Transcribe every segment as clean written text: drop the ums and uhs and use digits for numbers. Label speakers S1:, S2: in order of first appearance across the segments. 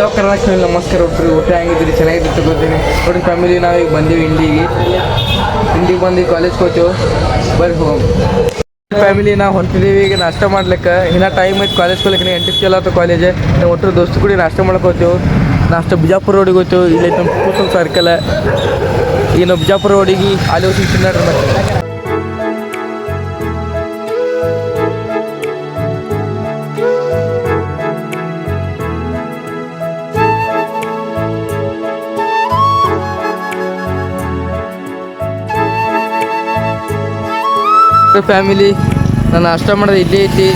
S1: Hello Karnataka, ನಮಸ್ಕಾರ. ಒಬ್ಬರು ಊಟ ಹೆಂಗಿದ್ರಿ? ಚೆನ್ನಾಗಿದ್ದು ತಗೋತೀನಿ ನೋಡಿ ಫ್ಯಾಮಿಲಿ. ನಾವೀಗ ಬಂದೀವಿ ಇಂಡಿಗೆ ಬಂದು ಕಾಲೇಜ್ಗೆ ಹೋಗ್ತೇವೆ. ಬರ್ರಿ ಹೋಗೋಣ ಫ್ಯಾಮಿಲಿ. ನಾವು ಹೊಂಟಿದ್ದೀವಿ ಈಗ ನಾಷ್ಟ ಮಾಡ್ಲಿಕ್ಕೆ. ಇನ್ನೂ ಟೈಮ್ ಐತೆ ಕಾಲೇಜ್ ಹೋಗ್ಲಿಕ್ಕೆ. 8ಕ್ಕೆ ಚಲೋ ಆಯ್ತು ಕಾಲೇಜ್. ನಾವು ಒಟ್ಟರು ದೋಸ್ತು ಕೂಡ ನಾಷ್ಟ ಮಾಡಕ್ಕೆ ಹೋಗ್ತೇವೆ. ನಾಷ್ಟ ಬಿಜಾಪುರ ರೋಡಿಗೆ ಹೋಗ್ತೇವೆ. ಇಲ್ಲಿ ನಮ್ಮ ಕೂಸಲ್ ಸರ್ಕಲ್. ಈಗ ನಾವು ಬಿಜಾಪುರ ರೋಡಿಗೆ ಅಲ್ಲಿ ಹೋಗಿ ತಿನ್ನೋಣ. ಫ್ಯಾಮಿಲಿ ನಾನು ನಾಷ್ಟ ಮಾಡೋದು ಇಲ್ಲೇ ಐತಿ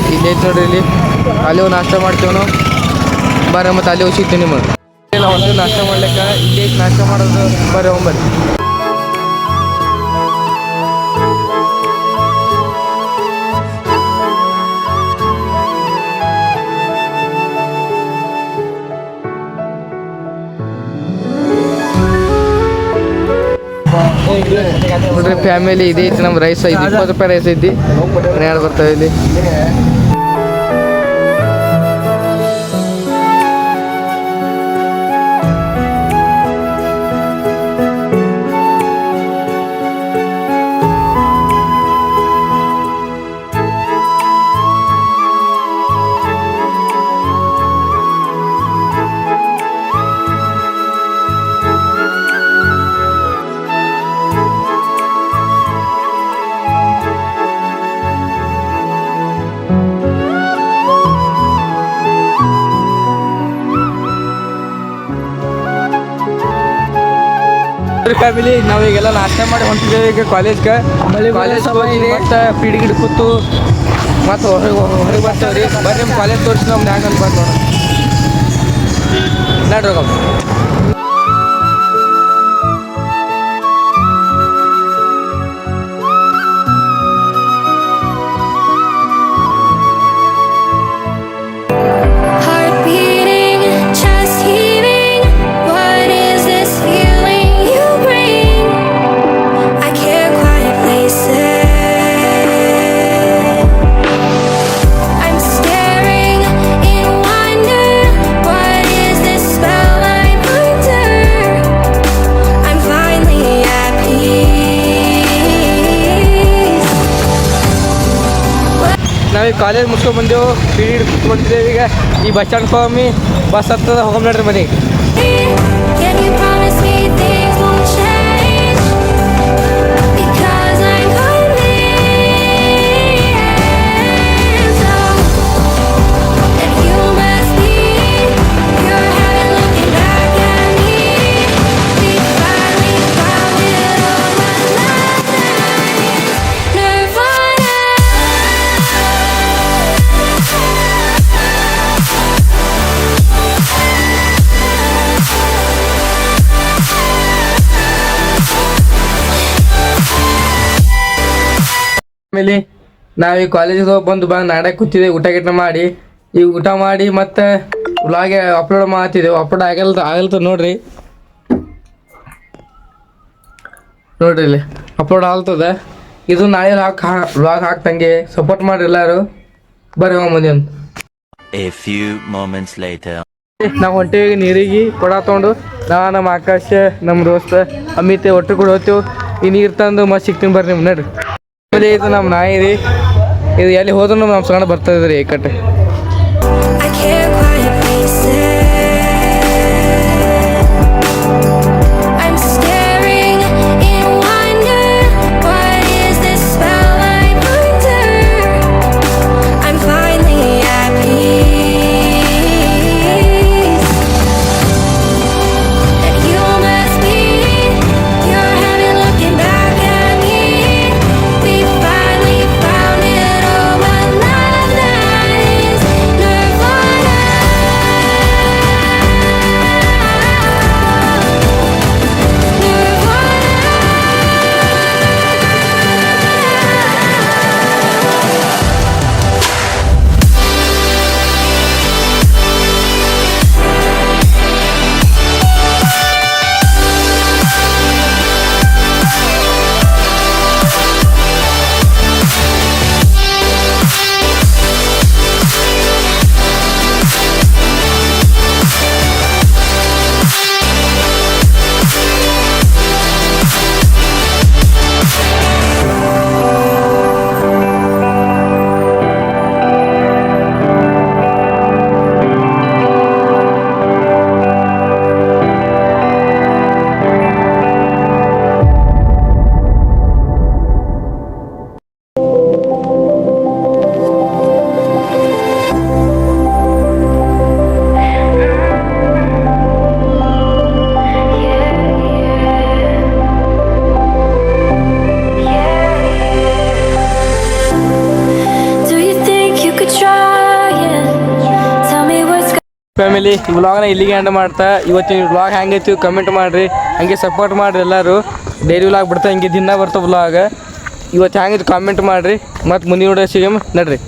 S1: ನೋಡ್ರಿ. ಇಲ್ಲಿ ಅಲ್ಲಿ ಹೋಗಿ ನಾಷ್ಟ ಮಾಡ್ತೇವೆ ನಾವು. ಬರ್ರಿ ಮತ್ತು ಅಲ್ಲಿ ಹೋಗಿ ಸಿಗ್ತೀನಿ ನಿಮಗೆ. ನಾವು ಒಂದು ನಾಷ್ಟ ಮಾಡ್ಲಿಕ್ಕೆ ಇಲ್ಲೇ ಐತಿ ನಾಷ್ಟ ಮಾಡೋದು. ಬರ್ರಿ ಹೋಗ್ಬರ್ರಿ. ನೋಡ್ರಿ ಫ್ಯಾಮಿಲಿ ಇದೇ ಐತಿ ನಮ್ಮ ರೈಸ್ ಐತಿ. 20 ರೂಪಾಯಿ ರೈಸ್ ಐತಿ. ಎರಡು ಬರ್ತಾವೆ ಇಲ್ಲಿ. ಫ್ಯಾಮಿಲಿ ನಾವೀಗೆಲ್ಲ ನಾಷ್ಟ ಮಾಡಿ ಹೊಂಟಿದ್ದೇವೆ ಈಗ ಕಾಲೇಜ್ಗೆ. ಹೋಗಿ ಮತ್ತು ಪೀಡಿ ಗಿಡ ಕೂತು ಮತ್ತು ಹೊರಗೆ ಬರ್ತೇವೆ ರೀ. ಬರ್ರಿ ನಿಮ್ಮ ಕಾಲೇಜ್ ತೋರಿಸಿ ನಮ್ದು ಹ್ಯಾಂಗಂತ ಬಂದು ನೋಡ್ರಿ ಹೋಗಮ್ಮ. ನಾವೀಗ ಕಾಲೇಜ್ ಮುಗಿಸ್ಕೊಂಡು ಬಂದೆವು. ಪೀರಿಯಡ್ ಕುತ್ಕೊಂಡಿದ್ದೇವೆ. ಈಗ ಈ ಬಸ್ ಸ್ಟ್ಯಾಂಡ್ ಹೋಗಮ್ಮಿ. ಬಸ್ ಹತ್ತದ ಹೋಗಮ್ ನೋಡ್ರಿ ಮನೆಗೆ. ಆಮೇಲೆ ನಾವೀಗ ಕಾಲೇಜಿಗೆ ಹೋಗಿ ಬಂದು ನಾಡಕ್ಕೆ ಕೂತಿದ್ದೆ. ಊಟ ಗಿಟ ಮಾಡಿ ಈಗ ಊಟ ಮಾಡಿ ಮತ್ತೆ ವ್ಲಾಗ್ ಅಪ್ಲೋಡ್ ಮಾಡ್ತಿದ್ದೆವು. ಅಪ್ಲೋಡ್ ಆಗಲ್ತ ನೋಡ್ರಿ ಇಲ್ಲಿ ಅಪ್ಲೋಡ್ ಆಗ್ತದ. ಇದು ನಾಳೆ ವ್ಲಾಗ್ ಹಾಕ್ತಂಗೆ ಸಪೋರ್ಟ್ ಮಾಡಿ ಎಲ್ಲರೂ. ಬರ್ರಿ ಹೋಗಿ ಮುಂದೆ. ನಾವು ಹೊಂಟೇವಿ ನೀರಿಗೆ ಕೊಡ ತೊಗೊಂಡು. ನಮ್ಮ ಆಕಾಶ, ನಮ್ಮ ದೋಸ್ತ ಅಮಿತ್ ಒಟ್ಟು ಕೂಡ ಹೋಗ್ತೇವೆ. ಈ ನೀರು ತಂದು ಮತ್ತೆ ಸಿಗ್ತೀನಿ ಬರ್ರಿ ನಿಮ್ಮ ನೋಡ್ರಿ. ಇದು ನಮ್ಮ ನಾಯಿ ರೀ. ಇದು ಎಲ್ಲಿ ಹೋದ್ರೂ ನಮ್ಮ ಸಣ್ಣ ಬರ್ತದೆ ರೀ ಕಟ್ಟೆ. ಫ್ಯಾಮಿಲಿ ಈ ವ್ಲಾಗ್ನ ಇಲ್ಲಿಗೆ ಎಂಡ್ ಮಾಡ್ತಾ ಇವತ್ತಿನ ವ್ಲಾಗ್ ಹೆಂಗೈತಿ ಕಮೆಂಟ್ ಮಾಡಿರಿ, ಹಂಗೆ ಸಪೋರ್ಟ್ ಮಾಡಿರಿ ಎಲ್ಲರೂ. ಡೈಲಿ ವ್ಲಾಗ್ ಬಿಡ್ತಾ ಹಿಂಗೆ ದಿನ ಬರ್ತಾವೆ ವ್ಲಾಗ್. ಇವತ್ತು ಹೆಂಗಿತ್ತು ಕಾಮೆಂಟ್ ಮಾಡಿರಿ. ಮತ್ತು ಮುಂದಿನ ವಿಡಿಯೋ ಸಿಗಮ್ ನಡ್ರಿ.